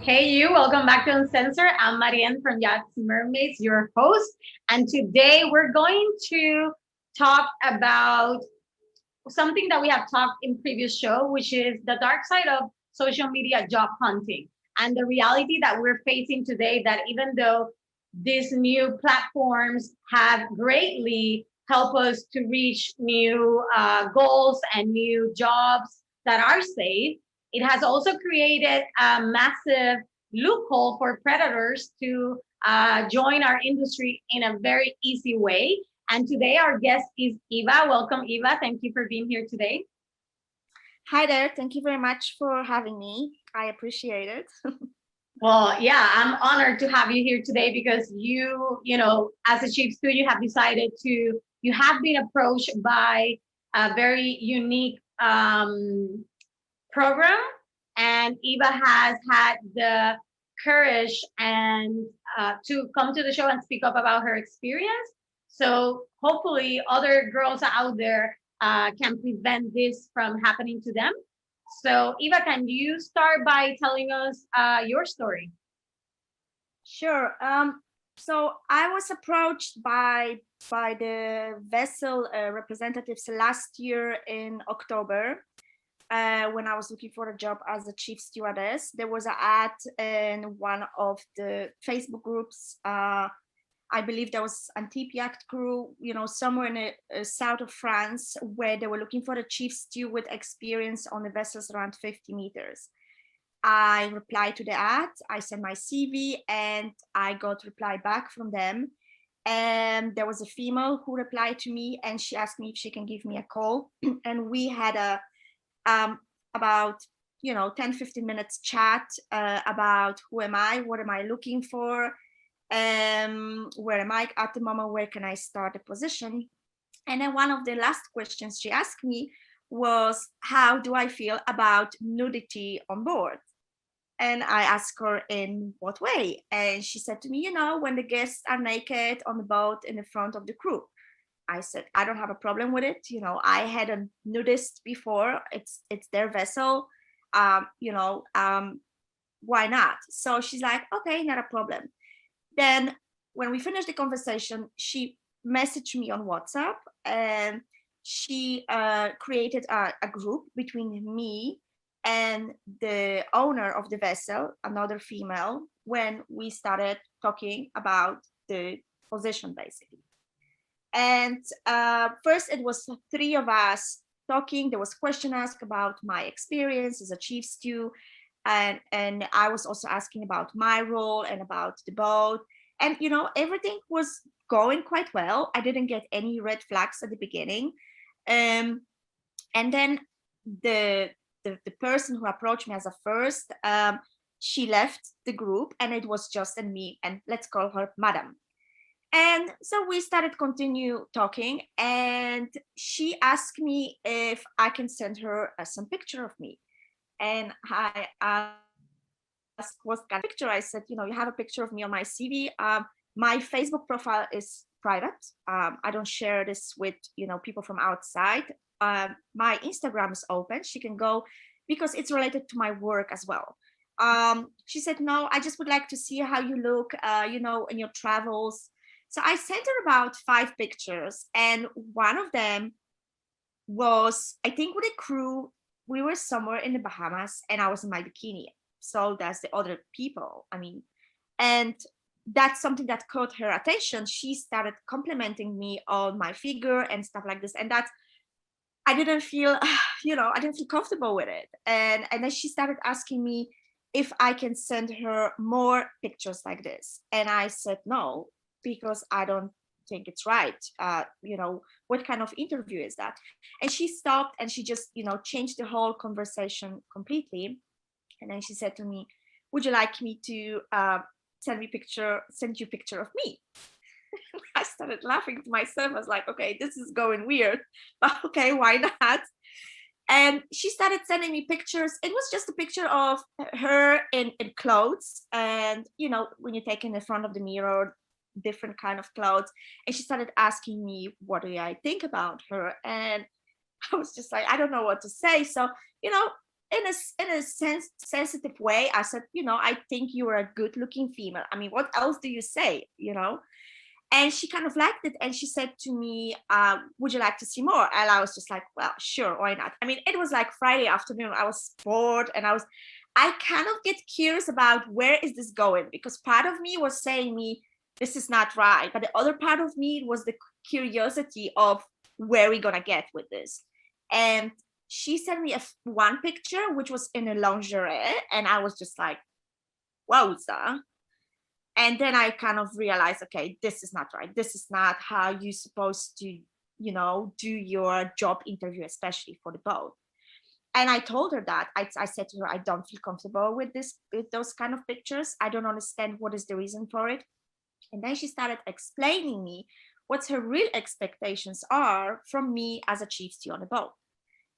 Hey, you, welcome back to Uncensored. I'm Marianne from Yachts Mermaids, your host. And today we're going to talk about something that we have talked in previous show, which is the dark side of social media job hunting and the reality that we're facing today that even though these new platforms have greatly helped us to reach new goals and new jobs that are safe, it has also created a massive loophole for predators to join our industry in a very easy way. And today our guest is Eva. Welcome, Eva. Thank you for being here today. Hi there. Thank you very much for having me. I appreciate it. Well, yeah, I'm honored to have you here today because as a chief steward, you have decided you have been approached by a very unique program, and Eva has had the courage and to come to the show and speak up about her experience. So hopefully, other girls out there can prevent this from happening to them. So, Eva, can you start by telling us your story? Sure. So I was approached by the vessel representatives last year in October when I was looking for a job as a chief stewardess. There was an ad in one of the Facebook groups. I believe there was Antibes Yacht crew, somewhere in the south of France, where they were looking for a chief stew with experience on the vessels around 50 meters. I replied to the ad, I sent my CV, and I got reply back from them. And there was a female who replied to me, and she asked me if she can give me a call. And we had about 10-15 minutes chat about who am I, what am I looking for, where am I at the moment, where can I start a position. And then one of the last questions she asked me was, how do I feel about nudity on board? And I asked her in what way. And she said to me, when the guests are naked on the boat in the front of the crew. I said, I don't have a problem with it. I had a nudist before. It's their vessel. Why not? So she's like, okay, not a problem. Then when we finished the conversation, she messaged me on WhatsApp, and she created a group between me and the owner of the vessel, another female, when we started talking about the position basically. And first it was three of us talking. There was question asked about my experience as a chief stew, and I was also asking about my role and about the boat. And everything was going quite well. I didn't get any red flags at the beginning. And then the the person who approached me as a first, she left the group, and it was just and me, and let's call her Madam. And so we started continue talking, and she asked me if I can send her some picture of me. And I asked what kind of picture. I said, you have a picture of me on my CV. My Facebook profile is private. I don't share this with people from outside. My Instagram is open. She can go because it's related to my work as well. She said, no, I just would like to see how you look, in your travels. So I sent her about 5 pictures, and one of them was, I think, with a crew. We were somewhere in the Bahamas, and I was in my bikini. So that's the other people. I mean, and that's something that caught her attention. She started complimenting me on my figure and stuff like this, and that's, I didn't feel, I didn't feel comfortable with it. And then she started asking me if I can send her more pictures like this, and I said no, because I don't think it's right. What kind of interview is that? And she stopped, and she just, changed the whole conversation completely. And then she said to me, would you like me to send you a picture of me? I started laughing to myself. I was like, okay, this is going weird, but okay, why not? And she started sending me pictures. It was just a picture of her in clothes, and when you take in the front of the mirror, different kind of clothes. And she started asking me, what do I think about her? And I was just like, I don't know what to say. So in a sensitive way, I said, I think you are a good looking female. I mean, what else do you say, And she kind of liked it. And she said to me, would you like to see more? And I was just like, well, sure, why not? I mean, it was like Friday afternoon. I was bored and I kind of get curious about where is this going? Because part of me was saying me, this is not right. But the other part of me was the curiosity of where we gonna get with this. And she sent me one picture, which was in a lingerie. And I was just like, wowza. And then I kind of realized, okay, this is not right. This is not how you're supposed to, do your job interview, especially for the boat. And I told her that. I said to her, I don't feel comfortable with those kind of pictures. I don't understand what is the reason for it. And then she started explaining me what her real expectations are from me as a chief stew on a boat.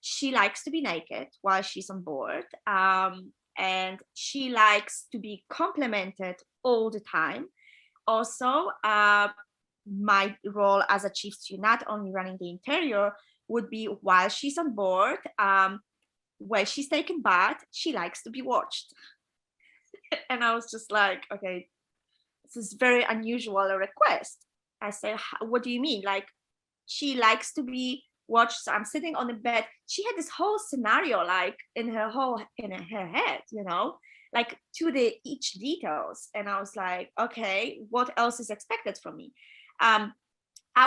She likes to be naked while she's on board. And she likes to be complimented all the time. Also, my role as a chief stew, not only running the interior, would be while she's on board, while she's taking bath, she likes to be watched. And I was just like, okay, this is very unusual a request. I said, what do you mean? Like, she likes to be watched. So I'm sitting on the bed. She had this whole scenario like in her head, like to the each details. And I was like, okay, what else is expected from me? I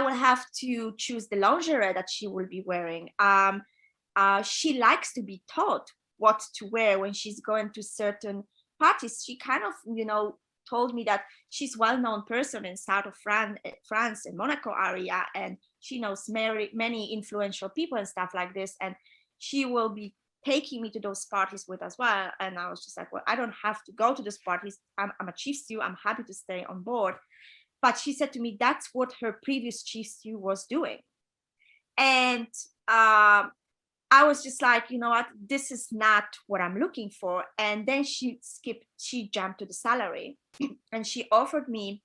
will have to choose the lingerie that she will be wearing. She likes to be taught what to wear when she's going to certain parties. She kind of, told me that she's well-known person in south of France in Monaco area, and she knows many influential people and stuff like this, and she will be taking me to those parties with as well. And I was just like, well, I don't have to go to those parties. I'm a chief stew. I'm happy to stay on board. But she said to me, that's what her previous chief stew was doing. And I was just like, you know what, this is not what I'm looking for. And then she jumped to the salary and she offered me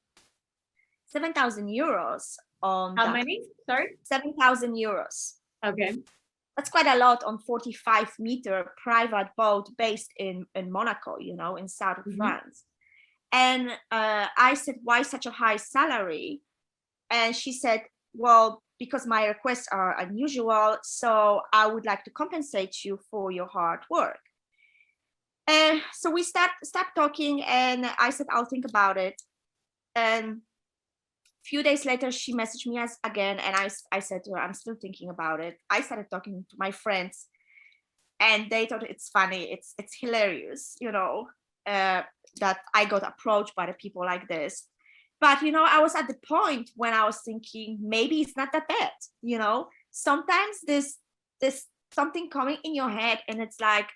7,000 euros on how many? Sorry? 7,000 euros. Okay. That's quite a lot on 45-meter private boat based in Monaco, in south of France. And I said, why such a high salary? And she said, well, because my requests are unusual, so I would like to compensate you for your hard work. And so we stopped talking, and I said, I'll think about it. And a few days later, she messaged me again, and I said to her, I'm still thinking about it. I started talking to my friends, and they thought it's funny, it's hilarious, that I got approached by the people like this. But, I was at the point when I was thinking, maybe it's not that bad, Sometimes there's something coming in your head and it's like,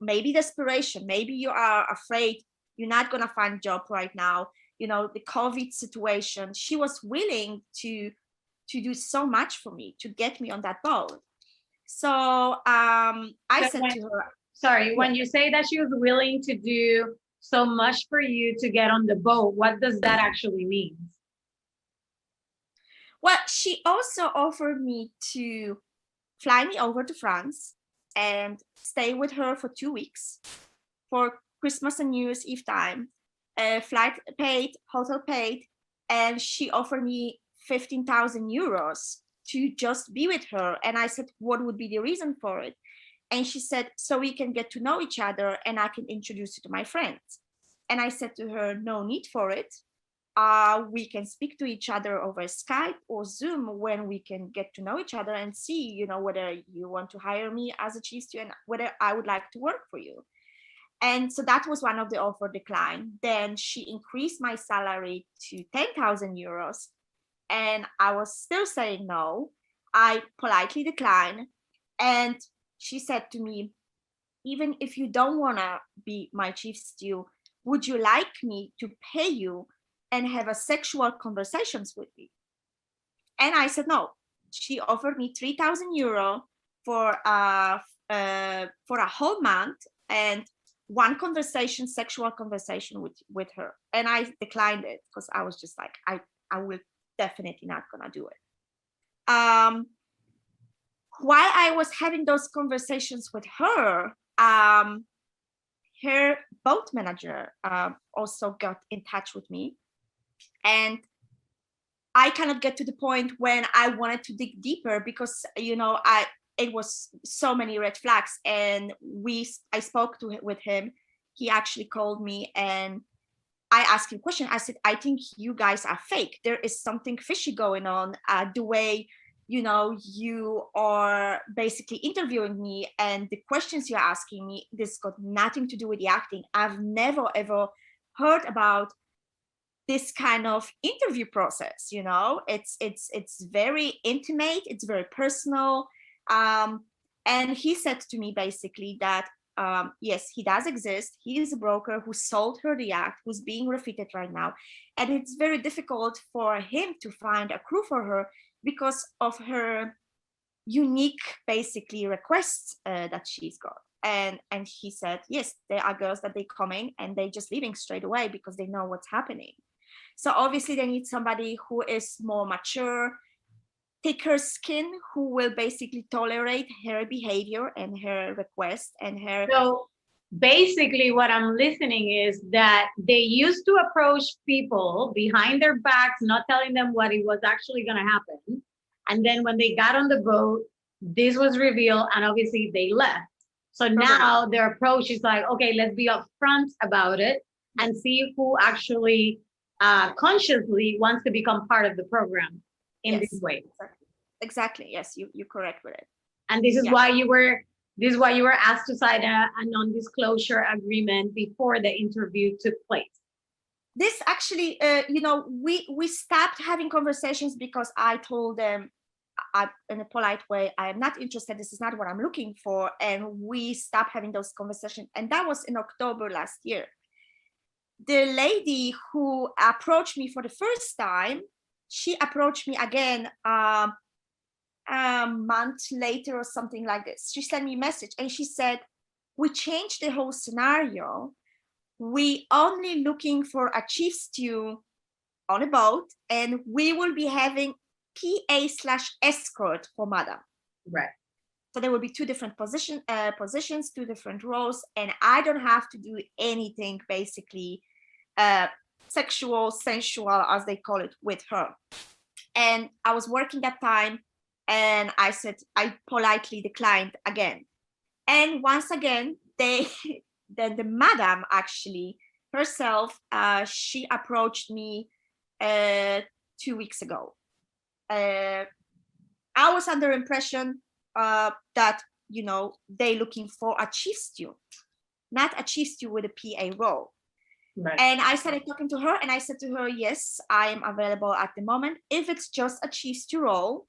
maybe desperation, maybe you are afraid you're not going to find a job right now, the COVID situation. She was willing to do so much for me, to get me on that boat. So I said to her. Sorry, when you say that she was willing to do so much for you to get on the boat, what does that actually mean? Well, she also offered me to fly me over to France and stay with her for 2 weeks for Christmas and New Year's Eve time. Flight paid, hotel paid, and she offered me 15,000 euros to just be with her. And I said, what would be the reason for it? And she said, so we can get to know each other and I can introduce you to my friends. And I said to her, no need for it. We can speak to each other over Skype or Zoom when we can get to know each other and see, whether you want to hire me as a chief stew and whether I would like to work for you. And so that was one of the offer declined. Then she increased my salary to 10,000 euros. And I was still saying no. I politely declined. And she said to me, even if you don't want to be my chief stew, would you like me to pay you and have a sexual conversations with me? And I said no. She offered me 3,000 euro for a whole month and one sexual conversation with her. And I declined it because I was just like, I will definitely not gonna do it. While I was having those conversations with her, her boat manager also got in touch with me, and I cannot get to the point when I wanted to dig deeper because, you know, it was so many red flags, and I spoke with him. He actually called me and I asked him a question. I said, I think you guys are fake. There is something fishy going on. The way, you know, you are basically interviewing me and the questions you're asking me, this got nothing to do with the acting. I've never ever heard about this kind of interview process. You know, it's very intimate, it's very personal. And he said to me basically that yes, he does exist. He is a broker who sold her the yacht, who's being refitted right now, and it's very difficult for him to find a crew for her because of her unique basically requests that she's got. And he said, yes, there are girls that they coming and they just leaving straight away because they know what's happening. So obviously they need somebody who is more mature, thicker skin, who will basically tolerate her behavior and her request and her. So basically, what I'm listening is that they used to approach people behind their backs, not telling them what it was actually going to happen. And then when they got on the boat, this was revealed, and obviously they left. So now their approach is like, okay, let's be upfront about it and see who actually consciously wants to become part of the program in this way. Exactly. Yes, you're correct with it. And this is why you were asked to sign a non-disclosure agreement before the interview took place. This actually, you know, we stopped having conversations because I told them in a polite way, I am not interested. This is not what I'm looking for. And we stopped having those conversations. And that was in October last year. The lady who approached me for the first time, she approached me again a month later or something like this. She sent me a message and she said, we changed the whole scenario. We only looking for a chief stew on a boat, and we will be having PA/escort for madam. Right. So there will be two different positions, two different roles, and I don't have to do anything basically sexual, sensual, as they call it, with her. And I was working that time, and I said, I politely declined again. And once again, then the madam actually herself, she approached me 2 weeks ago. I was under impression that, you know, they looking for a chief stew, not a chief stew with a PA role. Right. And I started talking to her and I said to her, yes, I am available at the moment. If it's just a chief stew role,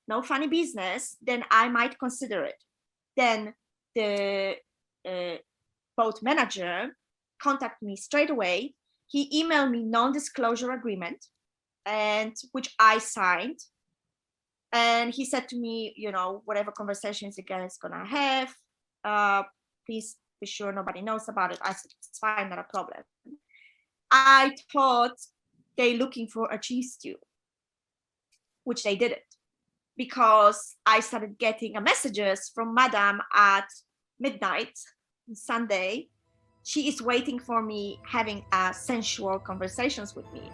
no funny business, then I might consider it. Then the boat manager contacted me straight away. He emailed me non-disclosure agreement, and which I signed. And he said to me, you know, whatever conversations you guys gonna have, please be sure nobody knows about it. I said, it's fine, not a problem. I thought they looking for a cheese stew, which they didn't, because I started getting messages from Madame at midnight Sunday. She is waiting for me, having sensual conversations with me.